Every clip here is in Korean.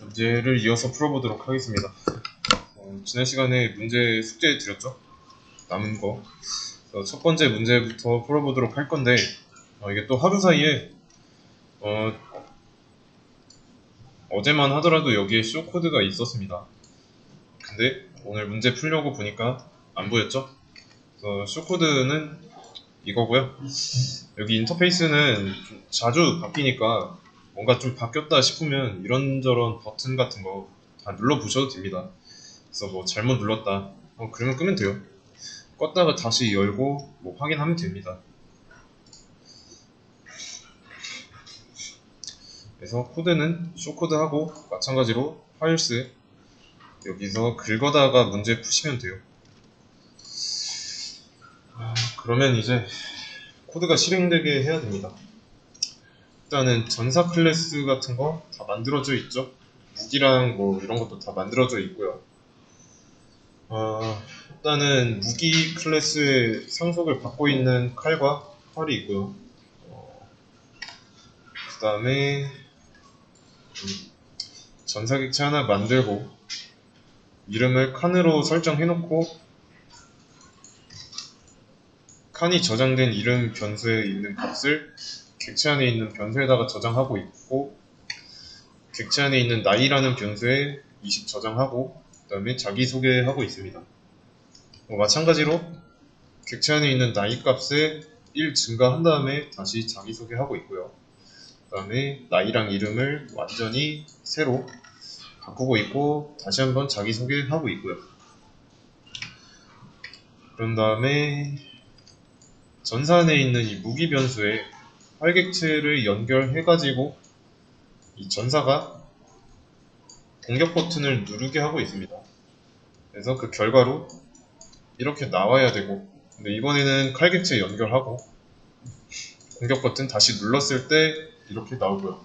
문제를 이어서 풀어보도록 하겠습니다. 지난 시간에 문제 숙제 드렸죠? 남은 거. 첫 번째 문제부터 풀어보도록 할 건데, 이게 또 하루 사이에, 어제만 하더라도 여기에 쇼코드가 있었습니다. 근데 오늘 문제 풀려고 보니까 안 보였죠? 쇼코드는 이거고요. 여기 인터페이스는 좀 자주 바뀌니까 뭔가 좀 바뀌었다 싶으면 이런저런 버튼 같은 거 다 눌러보셔도 됩니다. 그래서 뭐 잘못 눌렀다, 그러면 끄면 돼요. 껐다가 다시 열고 뭐 확인하면 됩니다. 그래서 코드는 쇼코드하고 마찬가지로 파일스 여기서 긁어다가 문제 푸시면 돼요. 그러면 이제 코드가 실행되게 해야 됩니다. 일단은 전사 클래스 같은 거 다 만들어져 있죠. 무기랑 뭐 이런 것도 다 만들어져 있고요. 일단은 무기 클래스의 상속을 받고 있는 칼과 활이 있고요. 그 다음에 전사객체 하나 만들고 이름을 칸으로 설정해놓고 칸이 저장된 이름 변수에 있는 값을 객체 안에 있는 변수에다가 저장하고 있고, 객체 안에 있는 나이라는 변수에 20 저장하고, 그 다음에 자기소개하고 있습니다. 마찬가지로 객체 안에 있는 나이 값에 1 증가한 다음에 다시 자기소개하고 있고요. 그 다음에 나이랑 이름을 완전히 새로 바꾸고 있고 다시 한번 자기소개하고 있고요. 그런 다음에 전사 안에 있는 이 무기 변수에 활객체를 연결해가지고 이 전사가 공격 버튼을 누르게 하고 있습니다. 그래서 그 결과로 이렇게 나와야 되고, 근데 이번에는 칼객체 연결하고 공격 버튼 다시 눌렀을 때 이렇게 나오고요.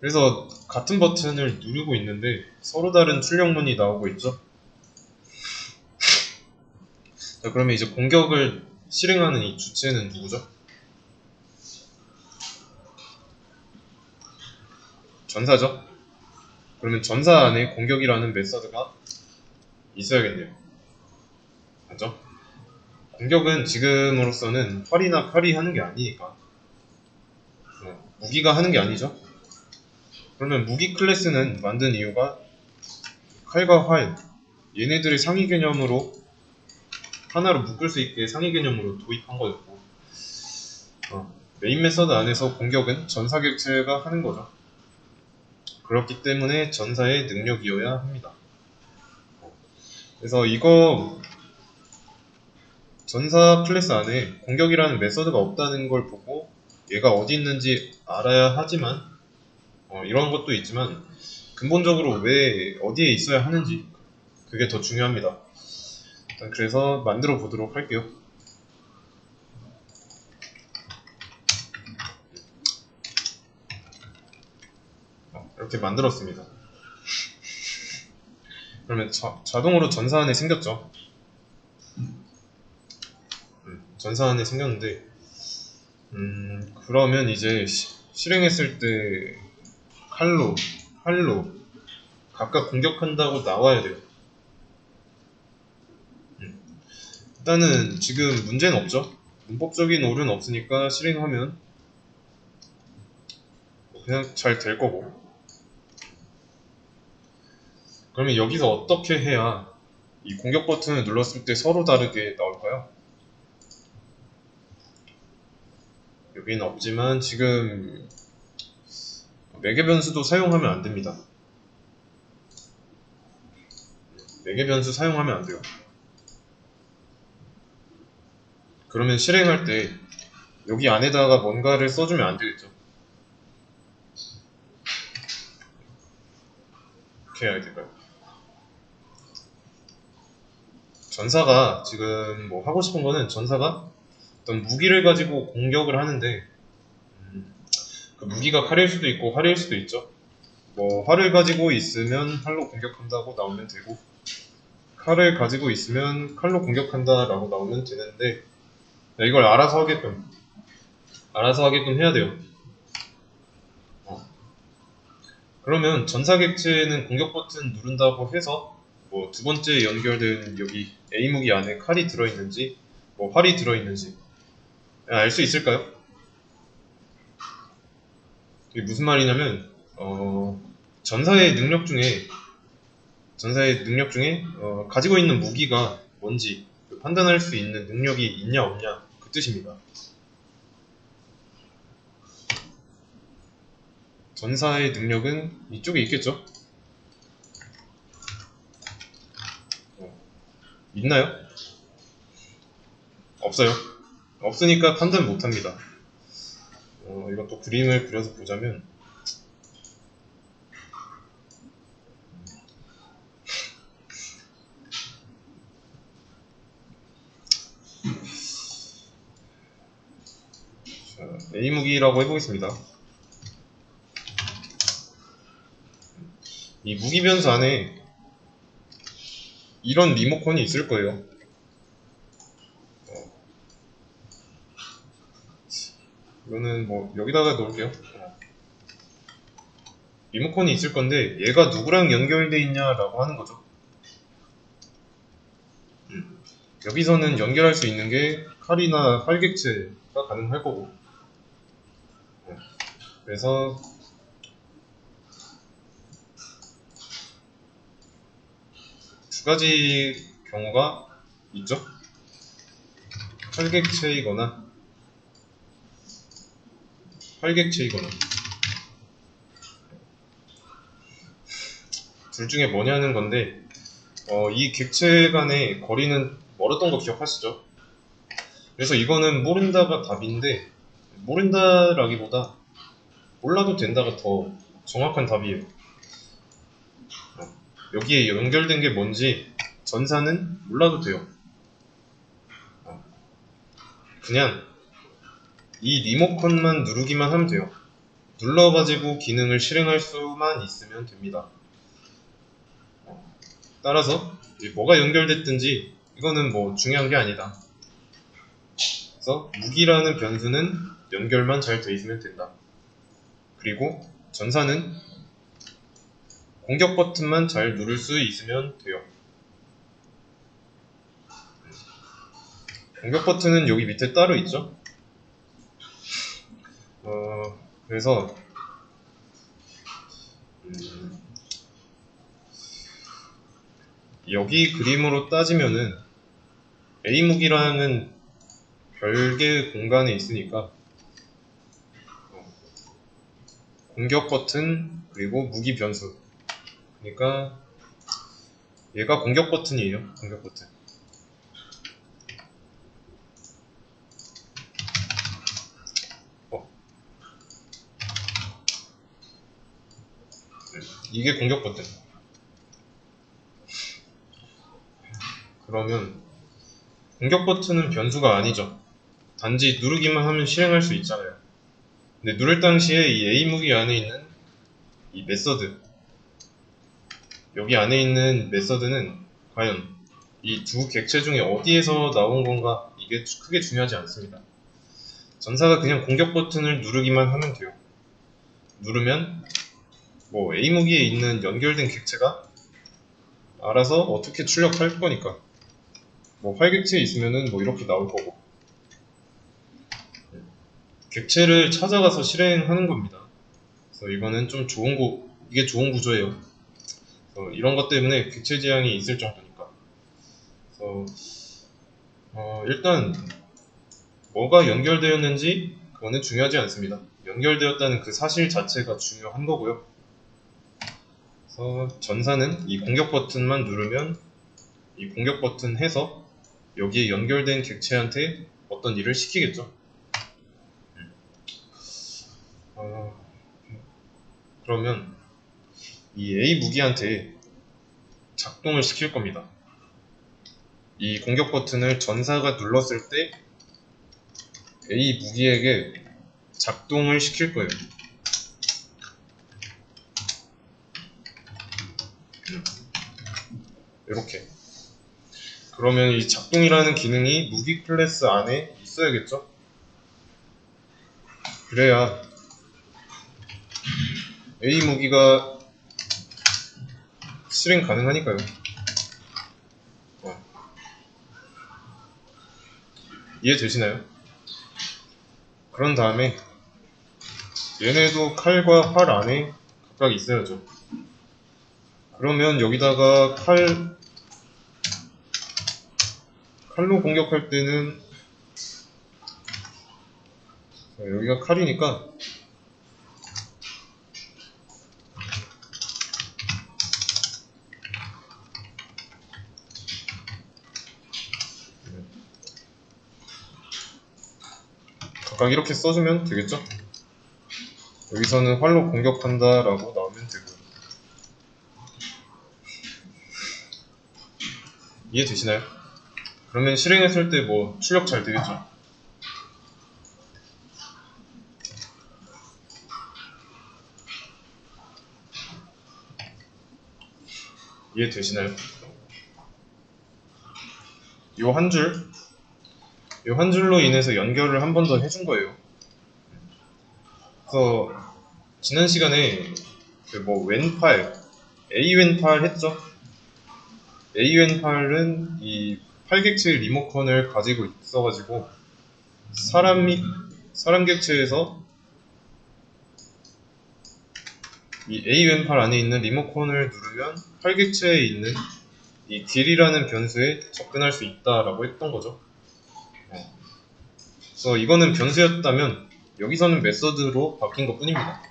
그래서 같은 버튼을 누르고 있는데 서로 다른 출력문이 나오고 있죠. 자, 그러면 이제 공격을 실행하는 이 주체는 누구죠? 전사죠. 그러면 전사 안에 공격이라는 메서드가 있어야겠네요. 맞죠? 공격은 지금으로서는 활이나 칼이 하는 게 아니니까, 무기가 하는 게 아니죠. 그러면 무기 클래스는 만든 이유가 칼과 활, 얘네들의 상위 개념으로 하나로 묶을 수 있게 상위 개념으로 도입한 거였고, 메인 메서드 안에서 공격은 전사 객체가 하는 거죠. 그렇기 때문에 전사의 능력이어야 합니다. 그래서 이거 전사 클래스 안에 공격이라는 메서드가 없다는 걸 보고 얘가 어디 있는지 알아야 하지만, 이런 것도 있지만 근본적으로 왜 어디에 있어야 하는지 그게 더 중요합니다. 일단 그래서 만들어 보도록 할게요. 이렇게 만들었습니다. 그러면 자동으로 전사 안에 생겼죠. 전사 안에 생겼는데, 그러면 이제 실행했을 때 칼로, 활로 각각 공격한다고 나와야 돼요. 일단은 지금 문제는 없죠. 문법적인 오류는 없으니까 실행하면 그냥 잘 될 거고. 그러면 여기서 어떻게 해야 이 공격 버튼을 눌렀을 때 서로 다르게 나올까요? 여기는 없지만 지금 매개 변수도 사용하면 안 됩니다. 매개 변수 사용하면 안 돼요. 그러면 실행할 때 여기 안에다가 뭔가를 써주면 안 되겠죠. 어떻게 해야 될까요? 전사가 지금 뭐 하고 싶은 거는, 전사가 어떤 무기를 가지고 공격을 하는데, 그 무기가 칼일 수도 있고 활일 수도 있죠. 뭐 활을 가지고 있으면 활로 공격한다고 나오면 되고, 칼을 가지고 있으면 칼로 공격한다 라고 나오면 되는데, 이걸 알아서 하게끔 해야 돼요. 그러면 전사 객체는 공격 버튼 누른다고 해서 뭐 두 번째 연결된 여기 A 무기 안에 칼이 들어있는지 뭐 활이 들어있는지 알 수 있을까요? 이게 무슨 말이냐면 전사의 능력 중에 가지고 있는 무기가 뭔지 판단할 수 있는 능력이 있냐 없냐 그 뜻입니다. 전사의 능력은 이쪽에 있겠죠? 있나요? 없어요. 없으니까 판단 못합니다. 이것도 그림을 그려서 보자면 자, A 무기라고 해보겠습니다. 이 무기 변수 안에 이런 리모컨이 있을 거예요. 이거는 뭐 여기다가 놓을게요. 리모컨이 있을 건데 얘가 누구랑 연결되어 있냐라고 하는 거죠. 여기서는 연결할 수 있는 게 칼이나 활객체가 가능할 거고, 그래서 두 가지 경우가 있죠. 활객체이거나 둘 중에 뭐냐는 건데, 이 객체 간의 거리는 멀었던 거 기억하시죠? 그래서 이거는 모른다가 답인데, 모른다라기보다 몰라도 된다가 더 정확한 답이에요. 여기에 연결된 게 뭔지 전사는 몰라도 돼요. 그냥 이 리모컨만 누르기만 하면 돼요. 눌러가지고 기능을 실행할 수만 있으면 됩니다. 따라서 뭐가 연결됐든지 이거는 뭐 중요한 게 아니다. 그래서 무기라는 변수는 연결만 잘 돼 있으면 된다. 그리고 전사는 공격 버튼만 잘 누를 수 있으면 돼요. 공격 버튼은 여기 밑에 따로 있죠. 그래서 여기 그림으로 따지면은 A 무기랑은 별개의 공간에 있으니까 공격 버튼 그리고 무기 변수, 그러니까 얘가 공격 버튼이에요. 공격 버튼. 이게 공격 버튼. 그러면 공격 버튼은 변수가 아니죠. 단지 누르기만 하면 실행할 수 있잖아요. 근데 누를 당시에 이 A 무기 안에 있는 이 메서드, 여기 안에 있는 메서드는 과연 이 두 객체 중에 어디에서 나온 건가, 이게 크게 중요하지 않습니다. 전사가 그냥 공격 버튼을 누르기만 하면 돼요. 누르면 뭐 A 무기에 있는 연결된 객체가 알아서 어떻게 출력할 거니까, 뭐 활객체 있으면은 뭐 이렇게 나올 거고, 객체를 찾아가서 실행하는 겁니다. 그래서 이거는 좀 이게 좋은 구조예요. 이런 것 때문에 객체 지향이 있을 정도니까. 그래서 일단 뭐가 연결되었는지 그거는 중요하지 않습니다. 연결되었다는 그 사실 자체가 중요한 거고요. 그래서 전사는 이 공격 버튼만 누르면 이 공격 버튼 해서 여기에 연결된 객체한테 어떤 일을 시키겠죠. 그러면 이 A 무기한테 작동을 시킬 겁니다. 이 공격 버튼을 전사가 눌렀을 때 A 무기에게 작동을 시킬 거예요. 이렇게. 그러면 이 작동이라는 기능이 무기 클래스 안에 있어야겠죠? 그래야 A 무기가 실행 가능하니까요. 이해되시나요? 그런 다음에 얘네도 칼과 활 안에 각각 있어야죠. 그러면 여기다가 칼로 공격할 때는 여기가 칼이니까 각각 이렇게 써주면 되겠죠? 여기서는 활로 공격한다 라고 나오면 되고요. 이해되시나요? 그러면 실행했을 때 뭐 출력 잘 되겠죠? 이해되시나요? 요 한 줄로 인해서 연결을 한 번 더 해준 거예요. 그래서 지난 시간에 뭐 왼팔, AUN8 했죠? AUN8은 이 팔객체 리모컨을 가지고 있어가지고 사람 객체에서 이 AUN8 안에 있는 리모컨을 누르면 팔객체에 있는 이 길이라는 변수에 접근할 수 있다라고 했던 거죠. 그래서 이거는 변수였다면 여기서는 메서드로 바뀐 것 뿐입니다.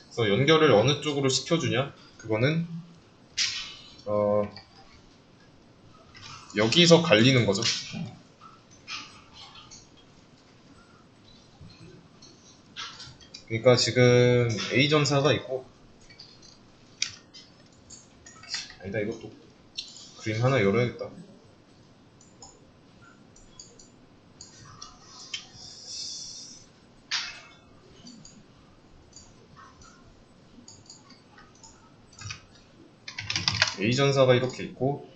그래서 연결을 어느 쪽으로 시켜주냐? 그거는 여기서 갈리는 거죠. 그러니까 지금 A 전사가 있고, 아니다, 이것도 그림 하나 열어야겠다. A 전사가 이렇게 있고,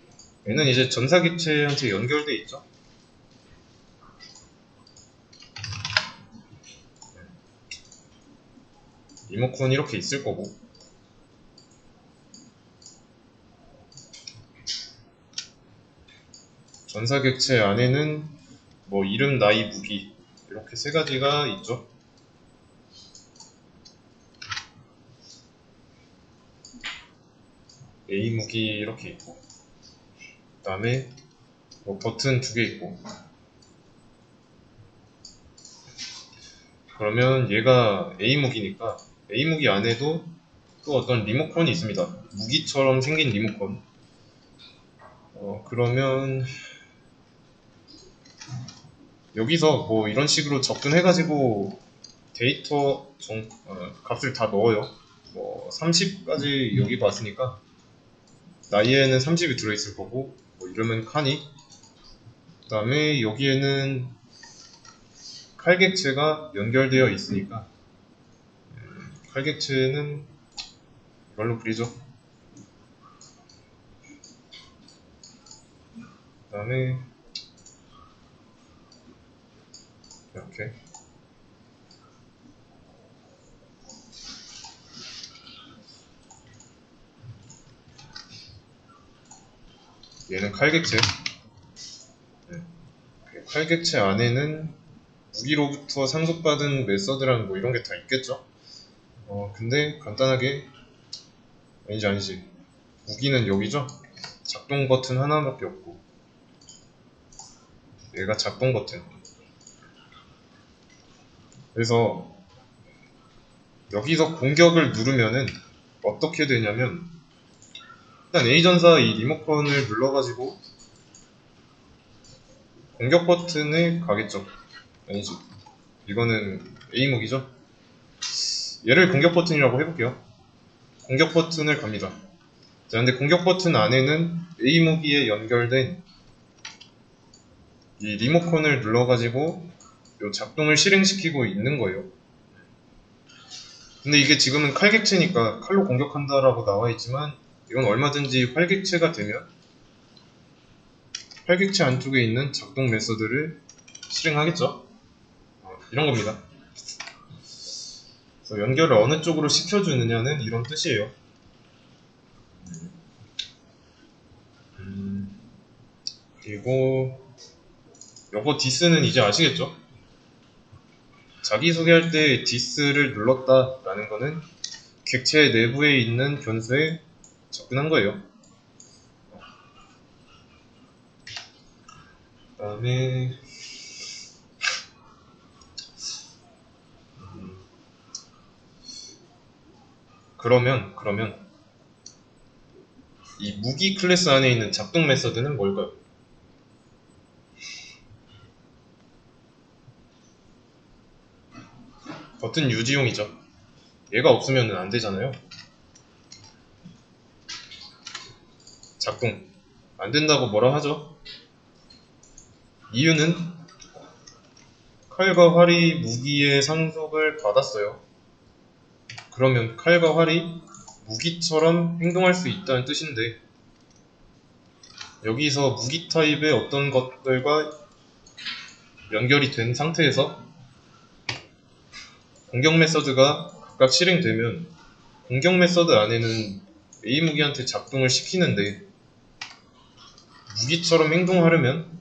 얘는 이제 전사기체한테 연결돼 있죠. 리모컨이 이렇게 있을 거고, 전사객체 안에는 뭐 이름, 나이, 무기 이렇게 세 가지가 있죠. A 무기 이렇게 있고, 그 다음에 뭐 버튼 2개 있고. 그러면 얘가 A 무기니까 A 무기 안에도 또 어떤 리모컨이 있습니다. 무기처럼 생긴 리모컨. 그러면 여기서 뭐 이런 식으로 접근해가지고 데이터 값을 다 넣어요. 뭐 30까지 여기 봤으니까 나이에는 30이 들어있을 거고, 뭐 이러면 칸이, 그 다음에 여기에는 칼객체가 연결되어 있으니까 칼객체는 이걸로 그리죠. 그 다음에 이렇게 얘는 칼객체. 칼객체 안에는 무기로부터 상속받은 메서드랑 뭐 이런 게 다 있겠죠. 근데 간단하게 아니지 무기는 여기죠. 작동 버튼 하나밖에 없고, 얘가 작동 버튼. 그래서 여기서 공격을 누르면은 어떻게 되냐면, 일단 A전사 이 리모컨을 눌러가지고 공격 버튼에 가겠죠. 아니지, 이거는 A 무기죠. 얘를 공격 버튼이라고 해볼게요. 공격 버튼을 갑니다. 자, 근데 공격 버튼 안에는 A 무기에 연결된 이 리모컨을 눌러가지고 요 작동을 실행시키고 있는 거예요. 근데 이게 지금은 칼객체니까 칼로 공격한다라고 나와있지만, 이건 얼마든지 활객체가 되면 활객체 안쪽에 있는 작동 메서드를 실행하겠죠. 이런 겁니다. 그래서 연결을 어느 쪽으로 시켜주느냐는 이런 뜻이에요. 그리고 요거 디스는 이제 아시겠죠? 자기소개할 때 디스를 눌렀다 라는 거는 객체 내부에 있는 변수에 접근한 거예요. 그 다음에 그러면 이 무기 클래스 안에 있는 작동 메서드는 뭘까요? 버튼 유지용이죠. 얘가 없으면 안 되잖아요. 작동 안 된다고 뭐라 하죠? 이유는 칼과 활이 무기의 상속을 받았어요. 그러면 칼과 활이 무기처럼 행동할 수 있다는 뜻인데, 여기서 무기 타입의 어떤 것들과 연결이 된 상태에서 공격 메서드가 각각 실행되면 공격 메서드 안에는 A 무기한테 작동을 시키는데, 무기처럼 행동하려면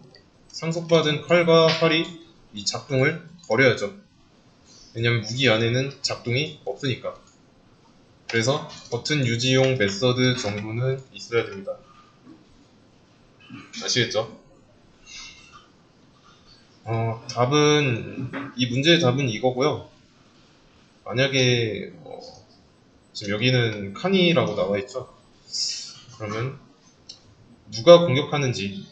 상속받은 칼과 활이 이 작동을 버려야죠. 왜냐면 무기 안에는 작동이 없으니까. 그래서 버튼 유지용 메서드 정도는 있어야 됩니다. 아시겠죠? 이 문제의 답은 이거고요. 만약에 지금 여기는 칸이라고 나와있죠? 그러면 누가 공격하는지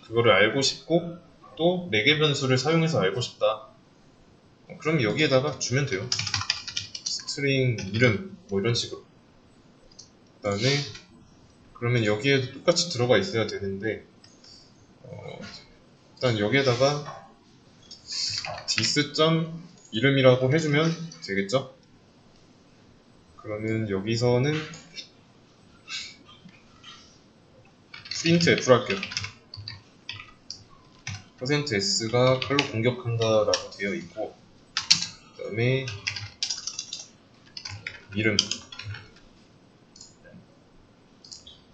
그거를 알고 싶고 또 매개 변수를 사용해서 알고 싶다. 그럼 여기에다가 주면 돼요. 스트링 이름 뭐 이런 식으로. 그 다음에 그러면 여기에도 똑같이 들어가 있어야 되는데, 일단 여기에다가 dis. 이름이라고 해주면 되겠죠? 그러면 여기서는 printf를 할게요. %s가 칼로 공격한다 라고 되어 있고, 그 다음에 이름,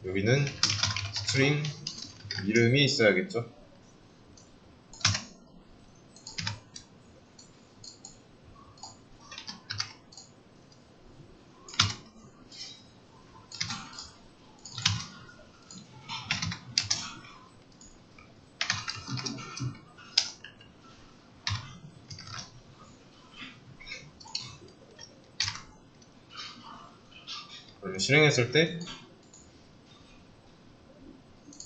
여기는 스트링 이름이 있어야겠죠. 그러면 실행했을 때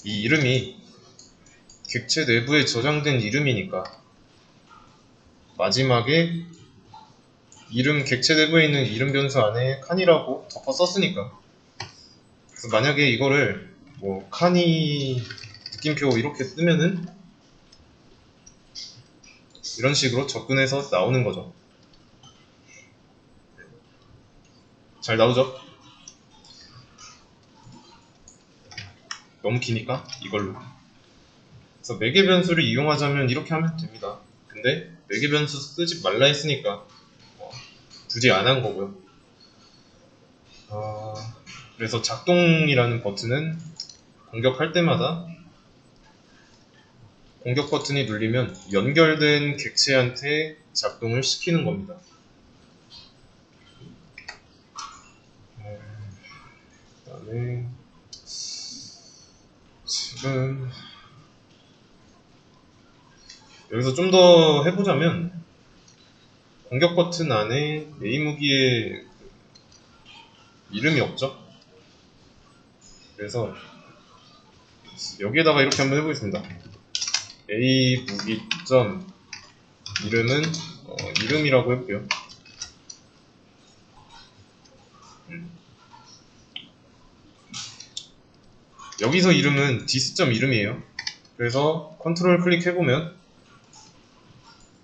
이 이름이 객체 내부에 저장된 이름이니까 마지막에 이름, 객체 내부에 있는 이름 변수 안에 칸이라고 덮어 썼으니까, 그래서 만약에 이거를 뭐 칸이 느낌표 이렇게 쓰면은 이런 식으로 접근해서 나오는 거죠. 잘 나오죠? 너무 기니까 이걸로. 그래서 매개 변수를 이용하자면 이렇게 하면 됩니다. 근데 매개 변수 쓰지 말라 했으니까 굳이 안 한 거고요. 그래서 작동이라는 버튼은 공격할 때마다 공격 버튼이 눌리면 연결된 객체한테 작동을 시키는 겁니다. 그 다음에 지금 여기서 좀 더 해보자면, 공격 버튼 안에 A 무기의 이름이 없죠? 그래서 여기에다가 이렇게 한번 해보겠습니다. A 무기 점 이름은 이름이라고 해볼게요. 여기서 이름은 dis. 이름이에요. 그래서 컨트롤 클릭해보면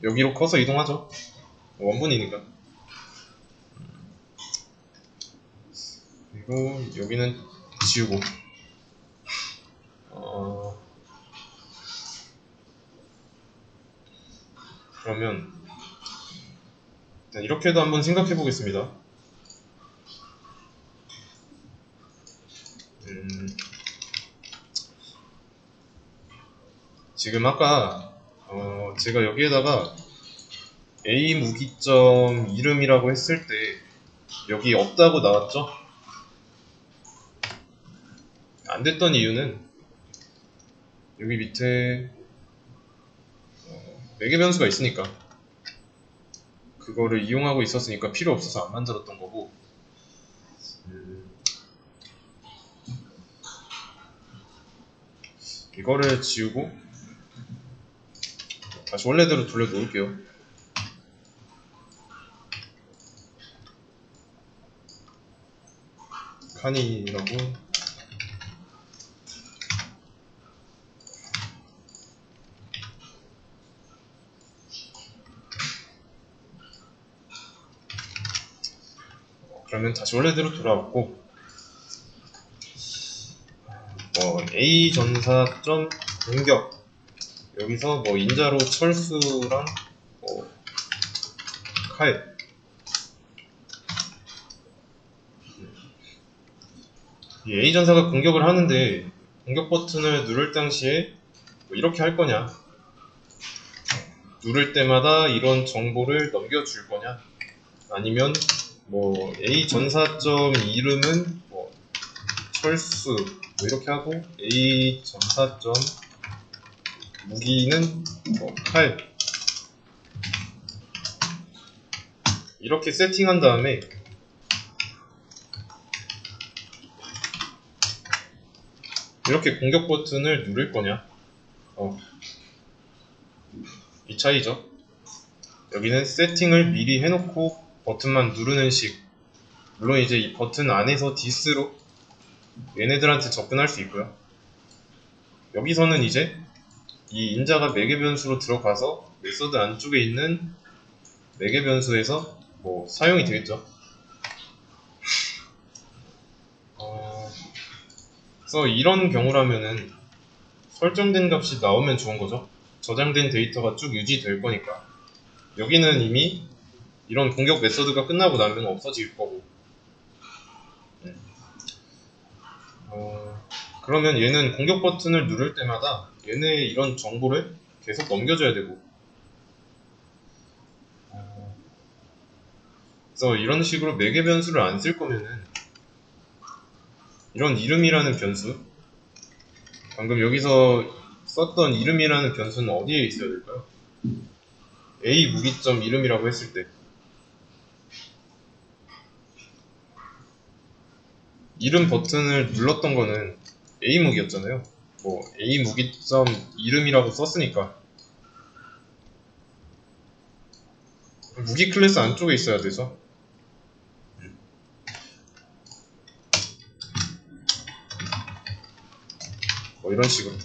여기로 커서 이동하죠. 원본이니까. 그리고 여기는 지우고, 그러면 일단 이렇게도 한번 생각해 보겠습니다. 지금 아까 제가 여기에다가 A 무기점 이름이라고 했을 때 여기 없다고 나왔죠? 안 됐던 이유는 여기 밑에 매개 변수가 있으니까 그거를 이용하고 있었으니까 필요 없어서 안 만들었던 거고, 이거를 지우고 다시 원래대로 돌려놓을게요. 칸이라고. 그러면 다시 원래대로 돌아왔고, A 전사점 공격, 여기서 인자로 철수랑 칼, 이 A 전사가 공격을 하는데 공격 버튼을 누를 당시에 이렇게 할 거냐, 누를 때마다 이런 정보를 넘겨줄 거냐, 아니면 A 전사점 이름은 철수 이렇게 하고 A 전사점 무기는 칼, 이렇게 세팅한 다음에 이렇게 공격 버튼을 누를 거냐, 이 차이죠. 여기는 세팅을 미리 해놓고 버튼만 누르는 식. 물론 이제 이 버튼 안에서 디스로 얘네들한테 접근할 수 있고요. 여기서는 이제 이 인자가 매개 변수로 들어가서 메서드 안쪽에 있는 매개 변수에서 사용이 되겠죠. 그래서 이런 경우라면은 설정된 값이 나오면 좋은 거죠. 저장된 데이터가 쭉 유지될 거니까. 여기는 이미 이런 공격 메서드가 끝나고 나면 없어질 거고, 그러면 얘는 공격 버튼을 누를 때마다 얘네의 이런 정보를 계속 넘겨줘야 되고, 그래서 이런 식으로 매개 변수를 안 쓸 거면은 이런 이름이라는 변수, 방금 여기서 썼던 이름이라는 변수는 어디에 있어야 될까요? A 무기점 이름이라고 했을 때 이름 버튼을 눌렀던 거는 A 무기였잖아요. A 무기점 이름이라고 썼으니까 무기 클래스 안쪽에 있어야 되죠. 이런 식으로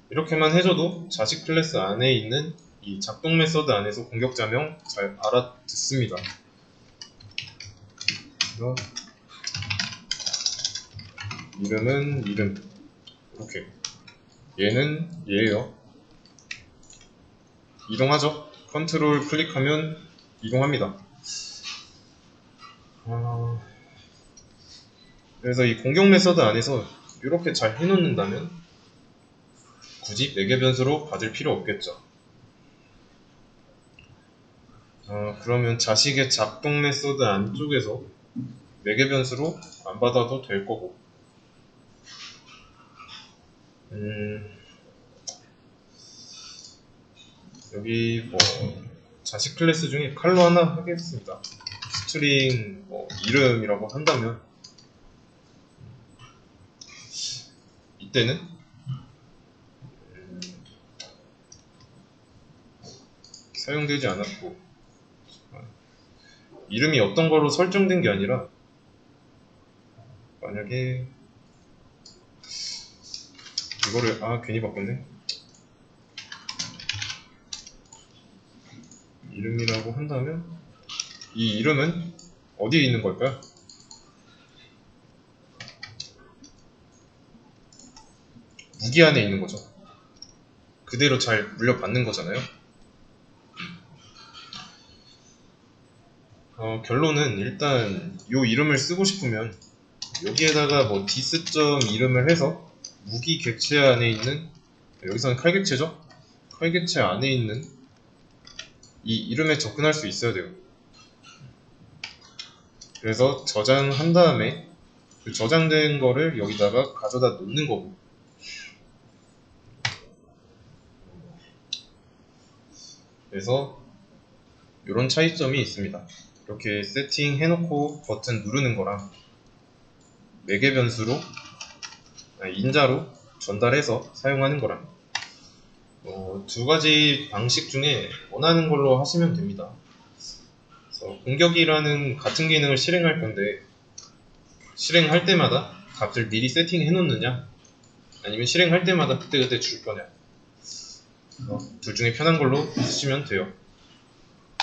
이렇게만 해줘도 자식 클래스 안에 있는 이 작동 메서드 안에서 공격자명 잘 알아듣습니다. 그래서 이름은 이름, 이렇게 얘는 얘예요. 이동하죠. 컨트롤 클릭하면 이동합니다. 그래서 이 공격 메서드 안에서 이렇게 잘 해놓는다면 굳이 매개 변수로 받을 필요 없겠죠. 그러면 자식의 작동 메서드 안쪽에서 매개 변수로 안 받아도 될 거고, 여기 자식 클래스 중에 칼로 하나 하겠습니다. 스트링 이름이라고 한다면 이때는 사용되지 않았고, 이름이 어떤 거로 설정된 게 아니라 만약에 이거를 괜히 바꿨네. 이름이라고 한다면 이 이름은 어디에 있는 걸까요? 무기 안에 있는 거죠. 그대로 잘 물려받는 거잖아요. 결론은 일단 이 이름을 쓰고 싶으면 여기에다가 디스점 이름을 해서 무기 객체 안에 있는 여기서는 칼객체죠? 칼객체 안에 있는 이 이름에 접근할 수 있어야 돼요. 그래서 저장한 다음에 그 저장된 거를 여기다가 가져다 놓는 거고, 그래서 이런 차이점이 있습니다. 이렇게 세팅해놓고 버튼 누르는 거랑 매개 변수로 인자로 전달해서 사용하는 거랑 두 가지 방식 중에 원하는 걸로 하시면 됩니다. 그래서 공격이라는 같은 기능을 실행할 건데 실행할 때마다 값을 미리 세팅해 놓느냐 아니면 실행할 때마다 그때그때 줄 거냐, 둘 중에 편한 걸로 쓰시면 돼요.